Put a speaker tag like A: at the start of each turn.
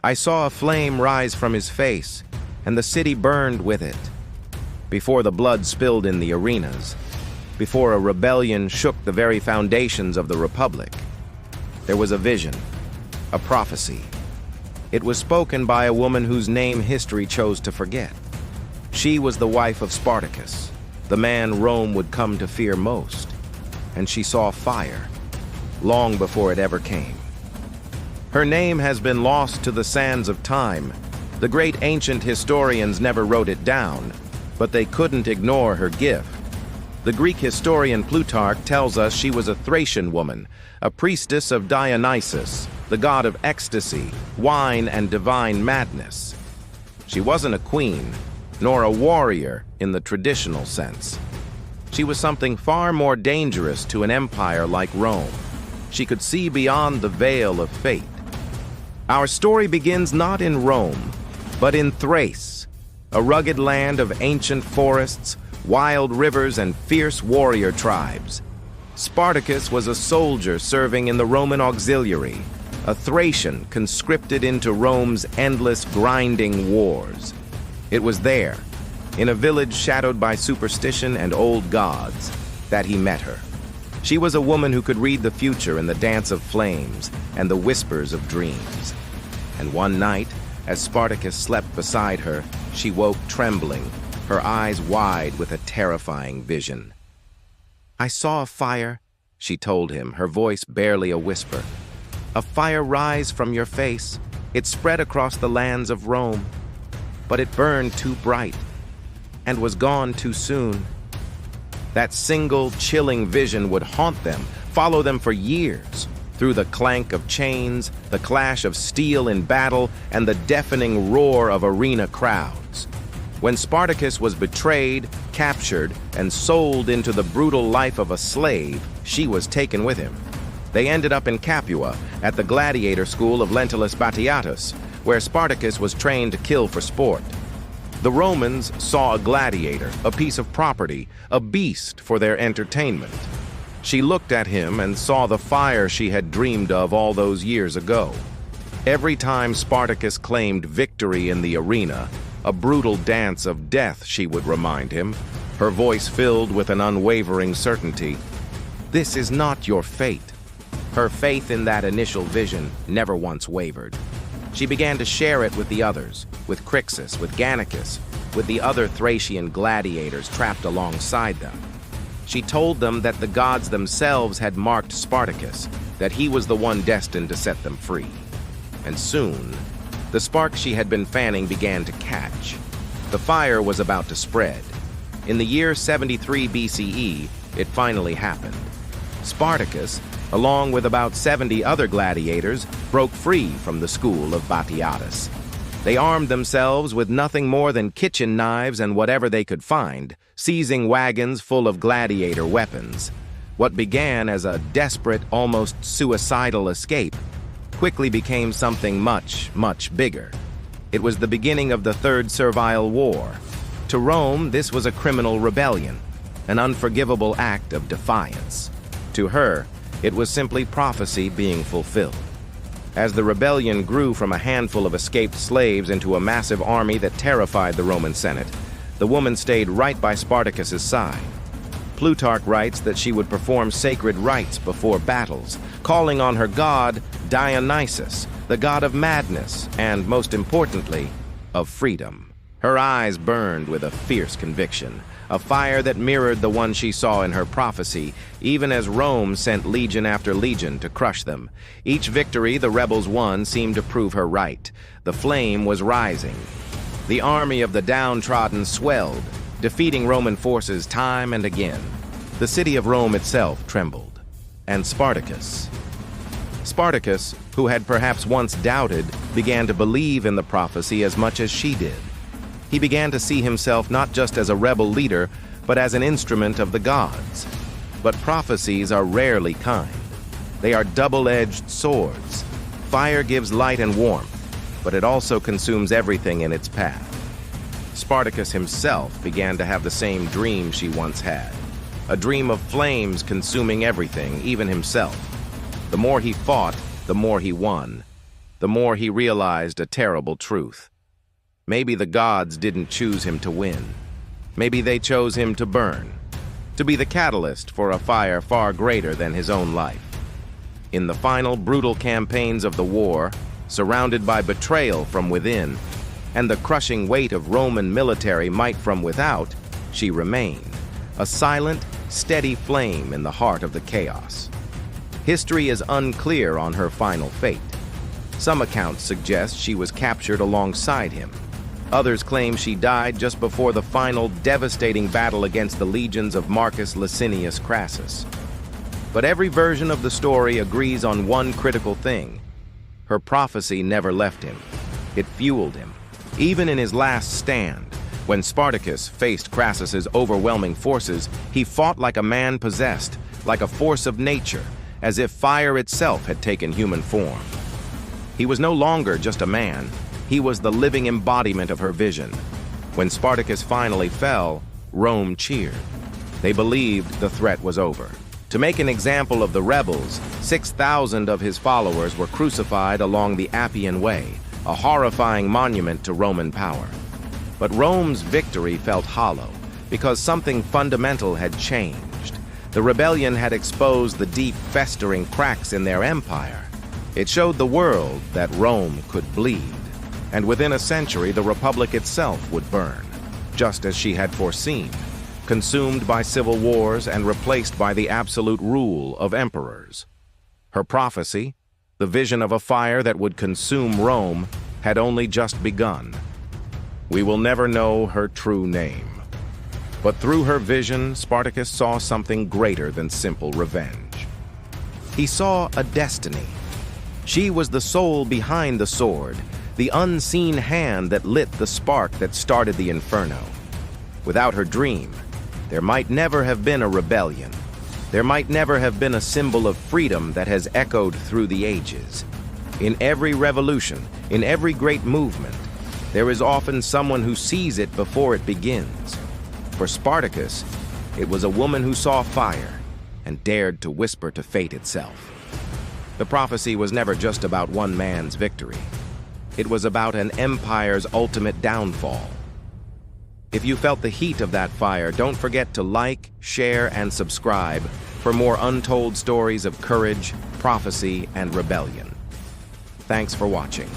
A: I saw a flame rise from his face, and the city burned with it. Before the blood spilled in the arenas, before a rebellion shook the very foundations of the Republic, there was a vision, a prophecy. It was spoken by a woman whose name history chose to forget. She was the wife of Spartacus, the man Rome would come to fear most, and she saw fire long before it ever came. Her name has been lost to the sands of time. The great ancient historians never wrote it down, but they couldn't ignore her gift. The Greek historian Plutarch tells us she was a Thracian woman, a priestess of Dionysus, the god of ecstasy, wine, and divine madness. She wasn't a queen, nor a warrior in the traditional sense. She was something far more dangerous to an empire like Rome. She could see beyond the veil of fate. Our story begins not in Rome, but in Thrace, a rugged land of ancient forests, wild rivers, and fierce warrior tribes. Spartacus was a soldier serving in the Roman auxiliary, a Thracian conscripted into Rome's endless grinding wars. It was there, in a village shadowed by superstition and old gods, that he met her. She was a woman who could read the future in the dance of flames and the whispers of dreams. And one night, as Spartacus slept beside her, she woke trembling, her eyes wide with a terrifying vision. "I saw a fire," she told him, her voice barely a whisper. "A fire rise from your face. It spread across the lands of Rome, but it burned too bright and was gone too soon." That single, chilling vision would haunt them, follow them for years, through the clank of chains, the clash of steel in battle, and the deafening roar of arena crowds. When Spartacus was betrayed, captured, and sold into the brutal life of a slave, she was taken with him. They ended up in Capua, at the gladiator school of Lentulus Batiatus, where Spartacus was trained to kill for sport. The Romans saw a gladiator, a piece of property, a beast for their entertainment. She looked at him and saw the fire she had dreamed of all those years ago. Every time Spartacus claimed victory in the arena, a brutal dance of death, she would remind him, her voice filled with an unwavering certainty. This is not your fate. Her faith in that initial vision never once wavered. She began to share it with the others, with Crixus, with Gannicus, with the other Thracian gladiators trapped alongside them. She told them that the gods themselves had marked Spartacus, that he was the one destined to set them free. And soon, the spark she had been fanning began to catch. The fire was about to spread. In the year 73 BCE, it finally happened. Spartacus, along with about 70 other gladiators, broke free from the school of Batiatus. They armed themselves with nothing more than kitchen knives and whatever they could find, seizing wagons full of gladiator weapons. What began as a desperate, almost suicidal escape quickly became something much, much bigger. It was the beginning of the Third Servile War. To Rome, this was a criminal rebellion, an unforgivable act of defiance. To her, it was simply prophecy being fulfilled. As the rebellion grew from a handful of escaped slaves into a massive army that terrified the Roman Senate, the woman stayed right by Spartacus's side. Plutarch writes that she would perform sacred rites before battles, calling on her god Dionysus, the god of madness, and, most importantly, of freedom. Her eyes burned with a fierce conviction, a fire that mirrored the one she saw in her prophecy, even as Rome sent legion after legion to crush them. Each victory the rebels won seemed to prove her right. The flame was rising. The army of the downtrodden swelled, defeating Roman forces time and again. The city of Rome itself trembled. And Spartacus, who had perhaps once doubted, began to believe in the prophecy as much as she did. He began to see himself not just as a rebel leader, but as an instrument of the gods. But prophecies are rarely kind. They are double-edged swords. Fire gives light and warmth, but it also consumes everything in its path. Spartacus himself began to have the same dream she once had, a dream of flames consuming everything, even himself. The more he fought, the more he won. the more he realized a terrible truth. Maybe the gods didn't choose him to win. Maybe they chose him to burn, to be the catalyst for a fire far greater than his own life. In the final brutal campaigns of the war, surrounded by betrayal from within and the crushing weight of Roman military might from without, she remained, a silent, steady flame in the heart of the chaos. History is unclear on her final fate. Some accounts suggest she was captured alongside him. Others claim she died just before the final devastating battle against the legions of Marcus Licinius Crassus. But every version of the story agrees on one critical thing. Her prophecy never left him. It fueled him. Even in his last stand, when Spartacus faced Crassus's overwhelming forces, he fought like a man possessed, like a force of nature, as if fire itself had taken human form. He was no longer just a man. He was the living embodiment of her vision. When Spartacus finally fell, Rome cheered. They believed the threat was over. To make an example of the rebels, 6,000 of his followers were crucified along the Appian Way, a horrifying monument to Roman power. But Rome's victory felt hollow, because something fundamental had changed. The rebellion had exposed the deep, festering cracks in their empire. It showed the world that Rome could bleed, and within a century the Republic itself would burn, just as she had foreseen, consumed by civil wars and replaced by the absolute rule of emperors. Her prophecy, the vision of a fire that would consume Rome, had only just begun. We will never know her true name. But through her vision, Spartacus saw something greater than simple revenge. He saw a destiny. She was the soul behind the sword, the unseen hand that lit the spark that started the inferno. Without her dream, there might never have been a rebellion. There might never have been a symbol of freedom that has echoed through the ages. In every revolution, in every great movement, there is often someone who sees it before it begins. For Spartacus, it was a woman who saw fire and dared to whisper to fate itself. The prophecy was never just about one man's victory. It was about an empire's ultimate downfall. If you felt the heat of that fire, don't forget to like, share, and subscribe for more untold stories of courage, prophecy, and rebellion. Thanks for watching.